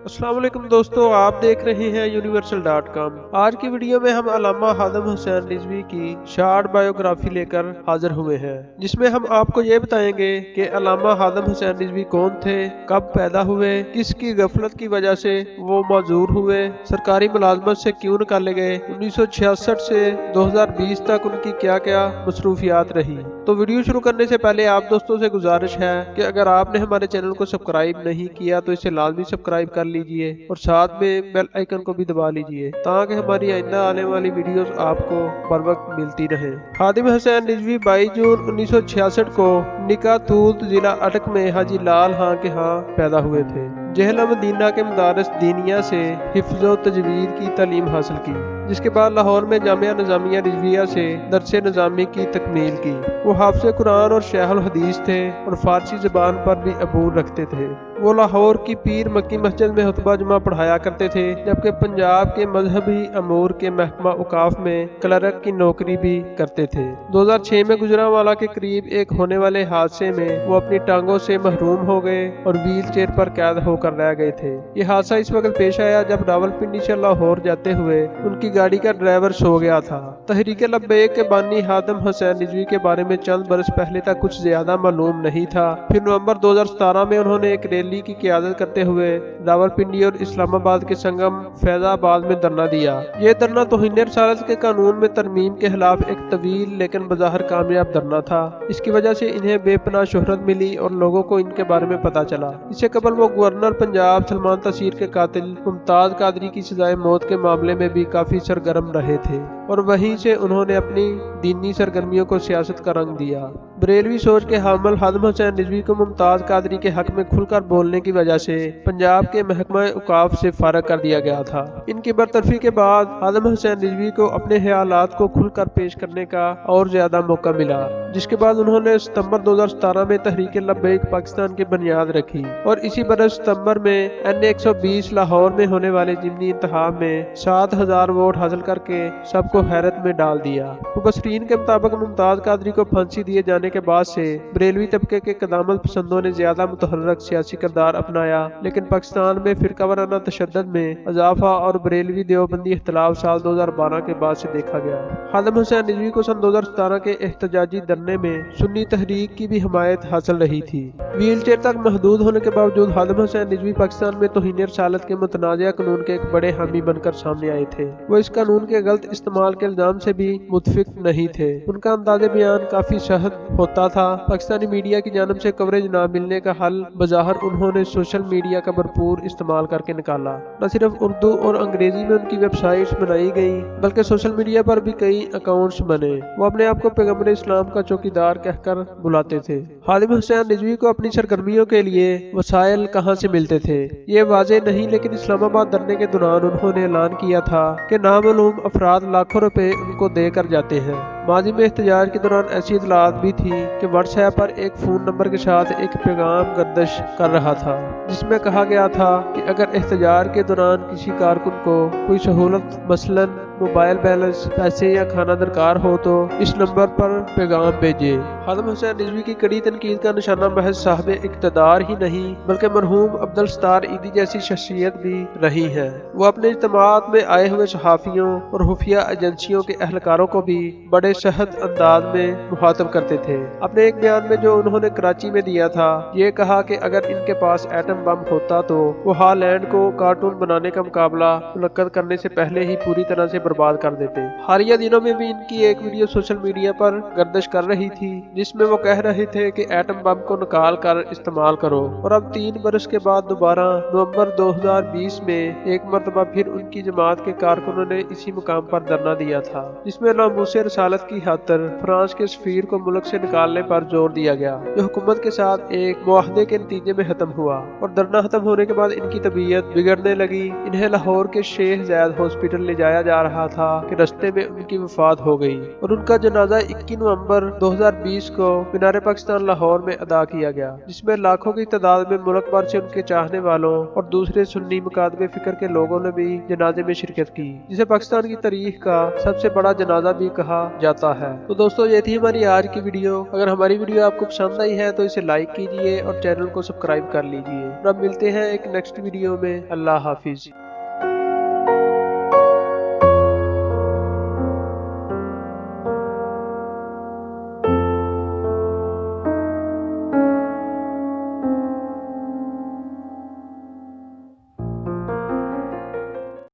अस्सलाम वालेकुम दोस्तों, आप देख रहे हैं यूनिवर्सल.com। आज की वीडियो में हम अल्लामा हादम हुसैन रिजवी की शार्ट बायोग्राफी लेकर हाजिर हुए हैं, जिसमें हम आपको ये बताएंगे कि अल्लामा हादम हुसैन रिजवी कौन थे, कब पैदा हुए, किसकी गफलत की वजह से वो मौजूर हुए, सरकारी मुलाजमत से क्यों निकाले गए, 1966 से 2020 तक उनकी क्या क्या मसरूफियात रही। तो वीडियो शुरू करने से पहले आप दोस्तों से गुजारिश है कि अगर आपने हमारे चैनल को सब्सक्राइब नहीं किया तो इसे लाजमी सब्सक्राइब कर लीजिए और साथ में बेल आइकन को भी दबा लीजिए ताकि हमारी आइंदा आने वाली वीडियोस आपको बर वक्त मिलती रहे। हादिम हुसैन रिजवी 22 जून 1966 को निका तूत जिला अटक में हाजी लाल हां के यहाँ पैदा हुए थे। जहला मदीना के मदारस दीनिया से हिफ्ज़ो तजवीद की तालीम हासिल की, जिसके बाद लाहौर में जामिया निज़ामिया रिजविया से दरसे निज़ामी की तकमील की। वो हाफ़िज़ कुरान और शेखुल हदीस थे और फारसी ज़बान पर भी अबूर रखते थे। वो लाहौर की पीर मक्की मस्जिद में खुतबा जुमा पढ़ाया करते थे, जबकि पंजाब के मजहबी अमूर के महकमा औकाफ में क्लर्क की नौकरी भी करते थे। 2006 में गुजरांवाला के करीब एक होने वाले हादसे में वो अपनी टांगों से महरूम हो गए और व्हील चेयर पर कैद होकर रह गए थे। ये हादसा इस वक्त पेश आया जब रावलपिंडी से लाहौर जाते हुए उनकी गाड़ी का ड्राइवर सो गया था। तहरीक लब्बैक के बानी हादम हुसैन रिजवी के बारे में चंद बरस पहले तक कुछ ज्यादा मालूम नहीं था। फिर नवंबर 2017 में उन्होंने एक रैली की क़यादत करते हुए रावलपिंडी और इस्लामाबाद के संगम फैजाबाद में धरना दिया। ये धरना तौहीन रसालत के कानून में तरमीम के खिलाफ एक तवील लेकिन बज़ाहिर कामयाब धरना था। इसकी वजह से इन्हें बेपनाह शोहरत मिली और लोगों को इनके बारे में पता चला। इससे कबल वो गवर्नर पंजाब सलमान तसीर के कातिल मुमताज कादरी की सजाए मौत के मामले में भी काफी सरगर्म रहे थे और वहीं से उन्होंने अपनी दीनी सरगर्मियों को सियासत का रंग दिया। बरेलवी सोच के हामिल हादम हुसैन रिजवी को मुमताज कादरी के हक में खुलकर बोलने की वजह से पंजाब के महकमा औकाफ से फारग कर दिया गया था। इनकी बरतरफी के बाद हादम हुसैन रिजवी को अपने ख्यालात को खुलकर पेश करने का और ज्यादा मौका मिला, जिसके बाद उन्होंने सितंबर 2017 में तहरीक लब्बैक पाकिस्तान की बुनियाद रखी और इसी बरस सितंबर में NA 120 लाहौर में होने वाले जिमनी इंतखाब में 7000 वोट हासिल करके सबको हैरत में डाल दिया। मुबसरीन के मुताबिक मुमताज कादरी को फांसी दिए जाने के बाद से बरेलवी तबके के कदामत पसंदों ने ज्यादा मुतहर्रक सियासी किरदार अपनाया, लेकिन पाकिस्तान में फिरका वाराना तशद्दुद में इजाफा और बरेलवी देवबंदी इख्तिलाफ साल 2012 के बाद से देखा गया। हादम हुसैन रिजवी को सन 2017 के एहतजाजी धरने में सुन्नी तहरीक की भी हिमायत हासिल रही थी। व्हील चेयर तक महदूद होने के बावजूद हादम हुसैन रिजवी पाकिस्तान में तौहीन रसालत के मुतनाज़ा कानून के एक बड़े हामी बनकर सामने आए थे। वो इस कानून के गलत इस्तेमाल के इल्जाम से भी मुतफिक नहीं थे। उनका अंदाज़े बयान काफी सख्त होता था। पाकिस्तानी मीडिया की जानब से कवरेज न मिलने का हल बज़ाहिर उन्होंने सोशल मीडिया का भरपूर इस्तेमाल करके निकाला। न सिर्फ उर्दू और अंग्रेजी में उनकी वेबसाइट्स बनाई गई, बल्कि सोशल मीडिया पर भी कई अकाउंट्स बने। वो अपने आप को पैगंबर इस्लाम का चौकीदार कहकर बुलाते थे। हादिम हुसैन रिजवी को अपनी सरगर्मियों के लिए वसाइल कहां से मिलते थे ये वाज़ेह नहीं, लेकिन इस्लामाबाद धरने के दौरान उन्होंने ऐलान किया था कि नामालूम अफराद लाखों रुपए उनको देकर जाते हैं। माजी में एहतजाज के दौरान ऐसी इतलात भी थी कि व्हाट्सएप पर एक फोन नंबर के साथ एक पैगाम गर्दिश कर रहा था, जिसमें कहा गया था कि अगर एहतजाज के दौरान किसी कारकुन को कोई सहूलत मसलन मोबाइल बैलेंस, पैसे या खाना दरकार हो तो इस नंबर पर पैगाम भेजे। हादम हुसैन रिजवी की कड़ी तनकीद का निशाना महज साहब इक़्तिदार ही नहीं बल्कि मरहूम अब्दुल सत्तार ईदी जैसी शख्सियत भी रही है। वो अपने इज्तिमाअत में आए हुए सहाफ़ियों और खुफिया एजेंसियों के अहलकारों को भी बड़े सख्त अंदाज में मुखातब करते थे। अपने एक बयान में जो उन्होंने कराची में दिया था, ये कहा कि अगर इनके पास एटम बम होता तो वो हॉलैंड को कार्टून बनाने का मुकाबला मुनक्कद करने से पहले ही पूरी तरह से बर्बाद कर देते। हालिया दिनों में भी इनकी एक वीडियो सोशल मीडिया पर गर्दिश कर रही थी, जिसमें वो कह रहे थे कि एटम बम को निकाल कर इस्तेमाल करो। और अब 3 बरस के बाद दोबारा नवंबर 2020 में एक मरतबा फिर उनकी जमात के कारकुनों ने इसी मुकाम पर धरना दिया था, जिसमें नामूसे रसालत की खातिर फ्रांस के सफीर को मुल्क से निकालने पर जोर दिया गया, जो हुकूमत के साथ एक मुआहदे के नतीजे में खत्म हुआ। और धरना खत्म होने के बाद इनकी तबीयत बिगड़ने लगी। इन्हें लाहौर के शेख ज़ायद हॉस्पिटल ले जाया जा रहा था कि रास्ते में उनकी वफात हो गई और उनका जनाजा 21 नवंबर 2020 20 को मीनार पाकिस्तान लाहौर में अदा किया गया, जिसमें लाखों की तादाद में मुल्क भर से उनके चाहने वालों और दूसरे सुन्नी मुकादमे फिक्र के लोगों ने भी जनाजे में शिरकत की, जिसे पाकिस्तान की तारीख का सबसे बड़ा जनाजा भी कहा जाता है। तो दोस्तों, ये थी हमारी आज की वीडियो। अगर हमारी वीडियो आपको पसंद आई है तो इसे लाइक कीजिए और चैनल को सब्सक्राइब कर लीजिए। अब मिलते हैं एक नेक्स्ट वीडियो में। अल्लाह हाफिज।